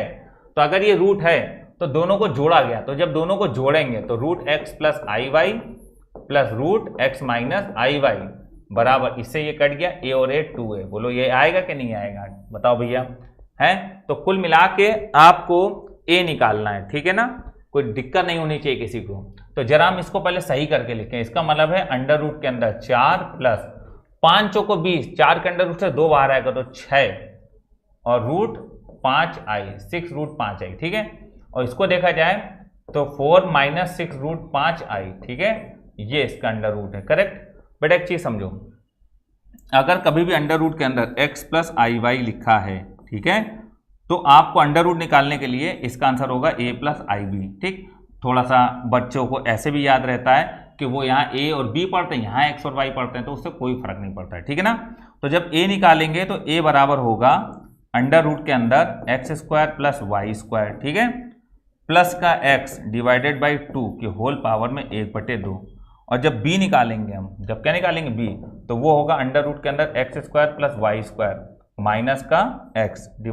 तो अगर ये रूट है तो दोनों को जोड़ा गया, तो जब दोनों को जोड़ेंगे तो √x + iy + √x - iy बराबर, इससे ये कट गया, a और a 2 है। बोलो ये आएगा कि नहीं आएगा, बताओ भैया, है। तो कुल मिला के आपको a निकालना है। ठीक है ना, कोई दिक्कत नहीं होनी चाहिए किसी को। तो जरा हम इसको पहले सही करके लिखें, इसका मतलब है अंडर रूट के अंदर 4 + 5 चौको 20, 4 के अंडर रूट से 2 बाहर आएगा तो 6, और √5i 6 √5i। ठीक है, और इसको देखा जाए तो 4 - 6 √5i। ठीक है, ये इसका अंडर रूट है। करेक्ट बेटा, एक चीज समझो, अगर कभी भी अंडर रूट के अंदर x + iy लिखा है, ठीक है, तो आपको अंडर रूट निकालने के लिए इसका आंसर होगा a + ib। ठीक, थोड़ा सा बच्चों को ऐसे भी याद रहता है कि वो यहाँ a और b पढ़ते हैं, यहाँ x और y पढ़ते हैं, तो उससे कोई फर्क नहीं पड़ता है। ठीक है ना, तो जब a निकालेंगे तो a बराबर होगा अंडर रूट के अंदर x² + y²। ठीक है, प्लस का x / 2 की होल पावर में 1/2, और जब b निकालेंगे हम, जब क्या निकालेंगे b, तो वो होगा अंडर रूट के अंदर x² + y² माइनस का x /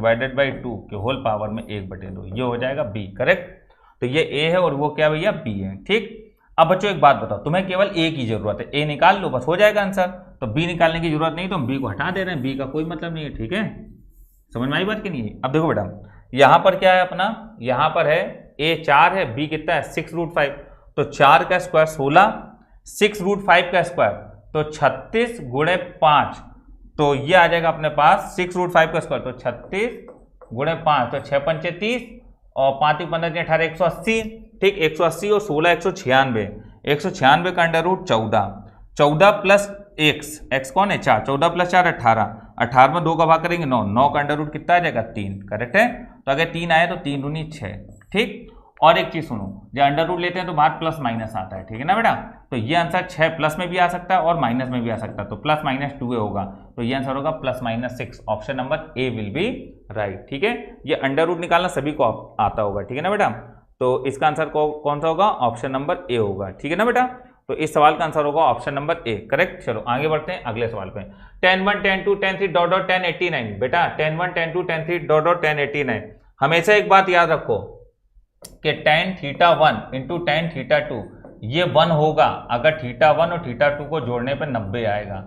2 के होल पावर में 1/2, ये हो जाएगा b। करेक्ट, तो ये a है और वो क्या भैया b है। ठीक, अब बच्चों एक बात बताओ, तुम्हें केवल a की जरूरत है, a निकाल लो बस हो जाएगा आंसर, तो b निकालने की जरूरत नहीं, तो हम b को हटा दे रहे हैं, b का कोई मतलब नहीं है। ठीक है, समझ में आई बात कि नहीं? अब देखो बेटा, यहाँ पर क्या है अपना, यहाँ पर है a 4 है, b कितना है 6√5, तो 4 का स्क्वायर 16, 6√5 का स्क्वायर तो 36 गुणे 5, तो ये आ जाएगा अपने पास 6√5 का स्क्वायर, तो 36 गुणे 5, तो 6 पंचे 30 और 5 15 18 180, ठीक, 180 और 16 196, 196 का अंडर रूट 14, 14 प्लस x कौन है 4, 14 प्लस 4 18, 18 में 2 का भाग करेंगे 9, 9 का अंडर रूट कितना आ जाएगा 3, करेक्ट है। तो अगर 3 आए तो 3 दूनी 6, ठीक। और एक चीज सुनो, जब अंडर रूट लेते हैं तो बाहर प्लस माइनस आता है, ठीक है ना बेटा, तो ये आंसर 6 प्लस में भी आ सकता है और माइनस में भी आ सकता है, तो प्लस माइनस 2 होगा, तो ये आंसर होगा plus minus 6, option number A will be right, ठीक है। ये अंडर रूट निकालना सभी को आता होगा, ठीक है ना बेटा, तो इसका आंसर कौन सा होगा, ऑप्शन नंबर ए होगा, ठीक है ना बेटा। तो इस सवाल का आंसर होगा ऑप्शन नंबर ए, करेक्ट। चलो आगे बढ़ते हैं अगले सवाल पे। 10 1 10 2 10 3 डॉट डॉट 10 89, बेटा 10 1 10 2 10 3 डॉट डॉट 10 89, हमेशा एक बात याद रखो कि tan theta 1 into tan theta 2 ये 1 होगा अगर थीटा 1 और थीटा 2 को जोड़ने पर 90 आएगा,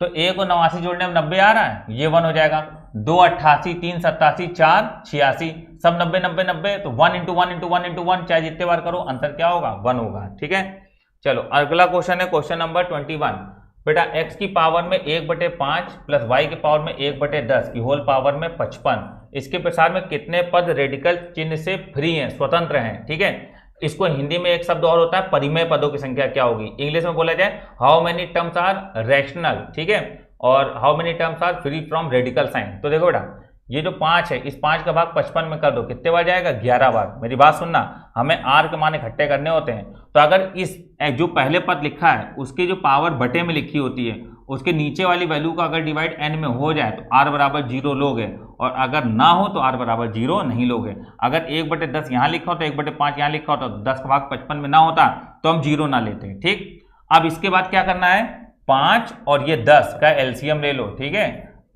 तो a को 89 जोड़ने में 90 आ रहा है, ये 1 हो जाएगा, 2 88 3 87 4 86, सब 90 90 90, तो 1 इंटू 1 इंटू 1 इंटू 1, चाहे जितने बार करो आंसर क्या होगा 1 होगा, ठीक है। चलो अगला क्वेश्चन है क्वेश्चन नंबर 21, बेटा x की पावर में 1/5 प्लस y की पावर में 1/10 की होल पावर में 55, इसके प्रसार में कितने पद रेडिकल चिन्ह से फ्री हैं, स्वतंत्र हैं, ठीक है। इसको हिंदी में एक शब्द और होता है, परिमेय पदों की संख्या क्या होगी, इंग्लिश में बोला जाए how many terms are rational, ठीक है, और how many terms are free from radical sign. तो देखो बेटा, ये जो 5 है, इस 5 का भाग 55 में कर दो, कितने बार जाएगा 11 बार। मेरी बात सुनना, हमें r के मान इकट्ठे करने होते हैं, तो अगर इस जो पहले पद लिखा है उसकी जो पावर बटे में लिखी होती है, उसके नीचे वाली वैल्यू का अगर डिवाइड n में हो जाए तो r बराबर 0 लोगे, और अगर ना हो तो r बराबर 0 नहीं लोगे। अगर 1/10 यहाँ लिखा हो तो 1/5 यहाँ लिखा हो तो 10 का भाग 55 में ना होता तो हम 0 ना लेते, ठीक। अब इसके बाद क्या करना है, 5 और ये 10 का एलसीएम ले लो, ठीक है,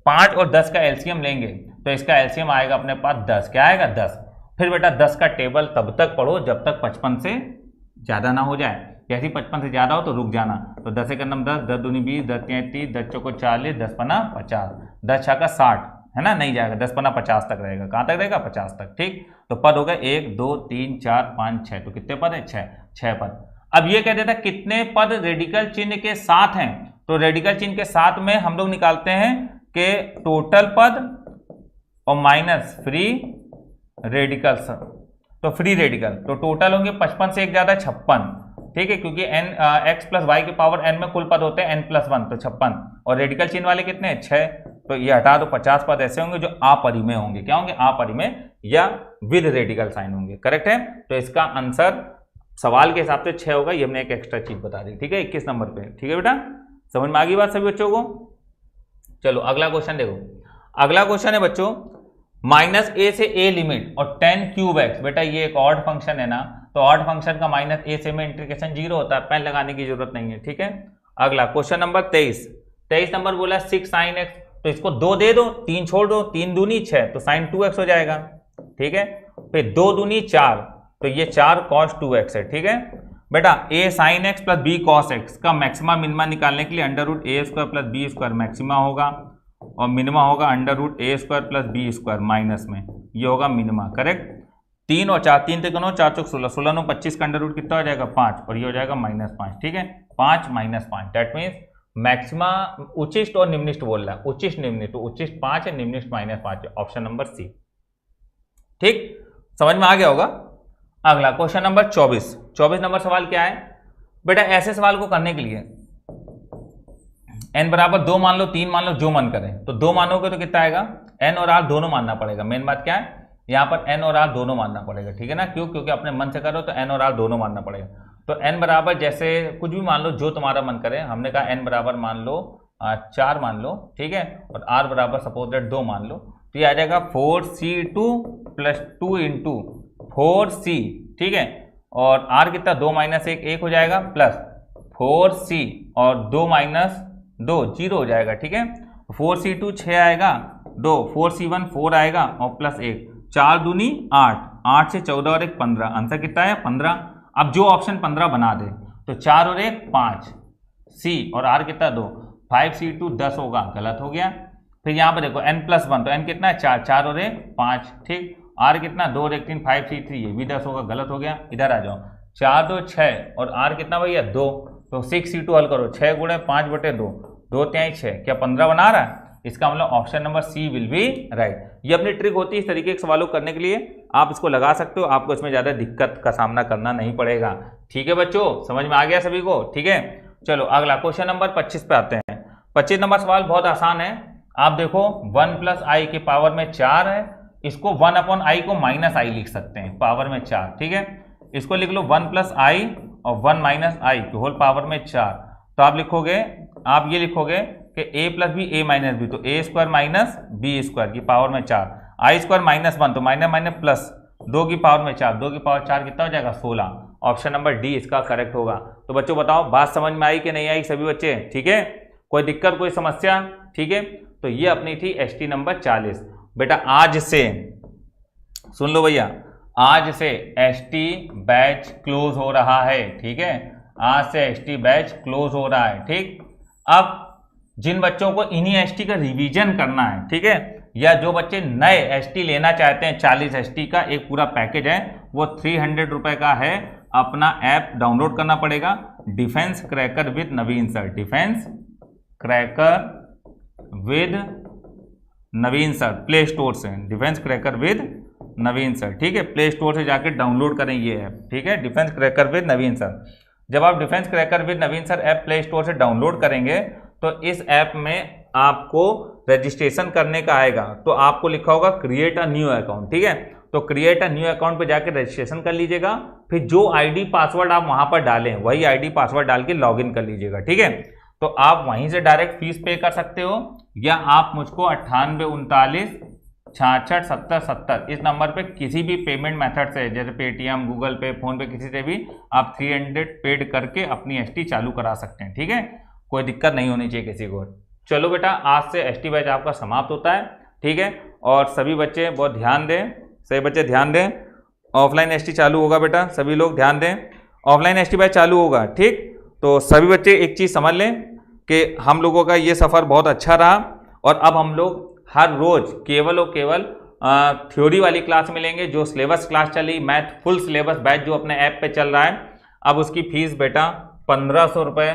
5 और 10 का एलसीएम लेंगे तो इसका एलसीएम आएगा अपने पास 10, क्या आएगा 10। फिर बेटा 10 का टेबल तब तक पढ़ो जब तक 55 से ज्यादा ना हो जाए, जैसे ही 55 से ज्यादा हो तो रुक जाना। तो 10 एक 10, 10 दूनी 20, 10 3 30, 10 चौको 40, 10 पना 50, 10 छक्का 60, है ना, नहीं जाएगा, 10 पना 50 तक रहेगा, कहाँ तक रहेगा 50 तक, ठीक। तो पद हो गए 1 2 3 4 5 6, तो कितने पद है 6 पद। अब ये कहते था कितने पद रेडिकल चिन्ह के साथ हैं, तो रेडिकल चिन्ह के साथ में हम लोग निकालते हैं कि टोटल पद और माइनस फ्री रेडिकल, तो फ्री रेडिकल तो टोटल होंगे 55 से एक ज्यादा 56, ठीक है, क्योंकि n x प्लस वाई की पावर n में कुल पद होते हैं n+1, तो 56, और रेडिकल चिन्ह वाले कितने हैं 6, तो ये हटा दो, 50 पद ऐसे होंगे जो अपरिमेय होंगे, क्या होंगे अपरिमेय या विद रेडिकल साइन होंगे, करेक्ट है। तो इसका आंसर सवाल के हिसाब से 6 होगा, ये हमने एक एक्स्ट्रा चीज बता दी, ठीक है, 21 नंबर पे, ठीक है बेटा, समझ में आ गई बात सभी बच्चों को। चलो अगला क्वेश्चन देखो, अगला क्वेश्चन है बच्चों -a से a लिमिट और 10³ बेटा ये एक ऑड फंक्शन है ना, तो ऑड फंक्शन का -a से में इंटीग्रेशन 0 होता है, पेन लगाने की जरूरत नहीं है, ठीक है। अगला क्वेश्चन नंबर 23 नंबर बोला 6 sin x, तो इसको 2 दे दो, 3 छोड़ दो, 3 दूनी 6 तो sin 2x हो जाएगा, ठीक है। फिर 2 दूनी 4 तो ये 4 cos 2x है, ठीक है बेटा। a sin x plus b cos x का मैक्सिमा मिनिमा निकालने के लिए √a² प्लस b² मैक्सिमा होगा और मिनिमा होगा √a² प्लस b² माइनस में, ये होगा मिनिमा, करेक्ट। 3 और 4, 3 तक 4 चौक 16, 16 9 25 का अंडर रूट कितना हो जाएगा 5, और ये हो जाएगा -5, ठीक है, 5 -5, दैट मीन्स मैक्सिमा उच्चिष्ट और निम्निष्ट बोल रहा है, उच्चिष्ट निम्निष्ट, तो उच्चिष्ट 5 है, निम्निष्ट -5 है, ऑप्शन नंबर सी, ठीक, समझ में आ गया होगा। अगला क्वेश्चन नंबर 24 नंबर सवाल क्या है बेटा, ऐसे सवाल को करने के लिए n बराबर 2 मान लो, 3 मान लो, जो मन करे, तो 2 मानोगे तो कितना आएगा, n और r दोनों मानना पड़ेगा, मेन बात क्या है यहाँ पर n और r दोनों मानना पड़ेगा, ठीक है ना, क्यों, क्योंकि अपने मन से करो तो n और r दोनों मानना पड़ेगा। तो n बराबर जैसे कुछ भी मान लो जो तुम्हारा मन करे, हमने कहा n बराबर मान लो 4 मान लो, ठीक है, और r बराबर सपोज दैट 2 मान लो, तो ये आ जाएगा 4c2 + 2 × 4c, ठीक है, और r कितना 2 - 1 1 हो जाएगा, प्लस 4c और 2 - 2 0 हो जाएगा, ठीक है। 4c2 6 आएगा, 2 4c1 4 आएगा और प्लस 1, 4 दूनी 8, 8 से 14 और 1 15, आंसर कितना है 15। अब जो ऑप्शन 15 बना दे तो 4 और 1 5, c और r कितना 2, 5c2 10 होगा, गलत हो गया। फिर यहाँ पर देखो n+1, तो n कितना है 4, 4 और 5, ठीक। r कितना 2 और 1 3, 5 3 3, ये भी 10 होगा, गलत हो गया। इधर आ जाओ, 4 2 6 और r कितना भैया 2, तो 6c2 हल करो, 6 गुणे 5/2, 2 तिहाई 6, क्या 15 बना रहा है? इसका मतलब option number C will be right. ये अपनी ट्रिक होती है इस तरीके के सवालों करने के लिए, आप इसको लगा सकते हो, आपको इसमें ज़्यादा दिक्कत का सामना करना नहीं पड़ेगा। ठीक है बच्चों, समझ में आ गया सभी को? ठीक है, चलो अगला क्वेश्चन नंबर 25 पे आते हैं। 25 नंबर सवाल बहुत आसान है। आप देखो 1 + i के पावर में 4 है, इसको 1/i को -i लिख सकते हैं, पावर में 4, ठीक है। इसको लिख लो 1 + i और 1 - i के होल पावर में 4, तो आप लिखोगे, आप ये लिखोगे कि a + b a - b, तो a² - b² की पावर में 4, i² -1, तो माइनस प्लस 2 की पावर में 4, 2 की पावर 4 कितना हो जाएगा 16। ऑप्शन नंबर डी इसका करेक्ट होगा। तो बच्चों बताओ बात समझ में आई कि नहीं आई सभी बच्चे? ठीक है, कोई दिक्कत कोई समस्या? ठीक है, तो ये अपनी थी ST नंबर 40। बेटा आज से सुन लो भैया, आज से ST बैच क्लोज हो रहा है। ठीक है, आज से ST बैच क्लोज हो रहा है। ठीक, अब जिन बच्चों को इन्हीं ST का रिवीजन करना है, ठीक है, या जो बच्चे नए ST लेना चाहते हैं, 40 ST का एक पूरा पैकेज है, वो 300 रुपए का है। अपना ऐप डाउनलोड करना पड़ेगा, defence cracker with Naveen sir, defence cracker with Naveen sir, play store से, defence cracker with Naveen sir. ठीक है, प्ले स्टोर से जाकर डाउनलोड करें ये ऐप। ठीक है, defence cracker with Naveen sir. जब आप defence cracker with Naveen sir app play store से डाउनलोड करेंगे तो इस ऐप में आपको रजिस्ट्रेशन करने का आएगा, तो आपको लिखा होगा क्रिएट अ न्यू अकाउंट। ठीक है, तो क्रिएट अ न्यू अकाउंट पे जाकर रजिस्ट्रेशन कर लीजिएगा, फिर जो आईडी पासवर्ड आप वहां पर डालें वही आईडी पासवर्ड डाल के लॉगिन कर लीजिएगा। ठीक है, तो आप वहीं से डायरेक्ट फीस पे कर सकते हो, या आप मुझको 98 39 66 70 70 इस नंबर पे किसी भी पेमेंट मेथड से, जैसे पेटीएम, गूगल पे, फोन पे, किसी से भी आप 300 पेड करके अपनी ST चालू करा सकते हैं। ठीक है, कोई दिक्कत नहीं होनी चाहिए किसी को। चलो बेटा, आज से ST बैच आपका समाप्त होता है। ठीक है, और सभी बच्चे बहुत ध्यान दें, सभी बच्चे ध्यान दें, ऑफलाइन ST चालू होगा बेटा, सभी लोग ध्यान दें, ऑफलाइन ST बैच चालू होगा। ठीक, तो सभी बच्चे एक चीज़ समझ लें कि हम लोगों का ये सफ़र बहुत अच्छा रहा, और अब हम लोग हर रोज़ केवल और केवल थ्योरी वाली क्लास मिलेंगे। जो सिलेबस क्लास चली, मैथ फुल सिलेबस बैच जो अपने ऐप पे चल रहा है, अब उसकी फीस बेटा 1500 रुपये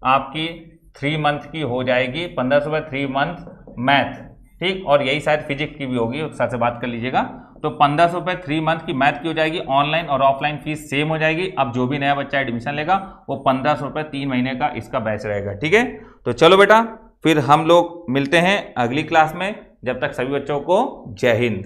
आपकी 3 मंथ की हो जाएगी, 1500 रुपये 3 मंथ मैथ। ठीक, और यही शायद फिजिक्स की भी होगी, सर से बात कर लीजिएगा। तो 1500 रुपये 3 मंथ की मैथ की हो जाएगी, ऑनलाइन और ऑफलाइन फीस सेम हो जाएगी। अब जो भी नया बच्चा एडमिशन लेगा वो 1500 रुपये 3 महीने का इसका बैच रहेगा। ठीक है, तो चलो बेटा, फिर हम लोग मिलते हैं अगली क्लास में। जब तक सभी बच्चों को जय हिंद।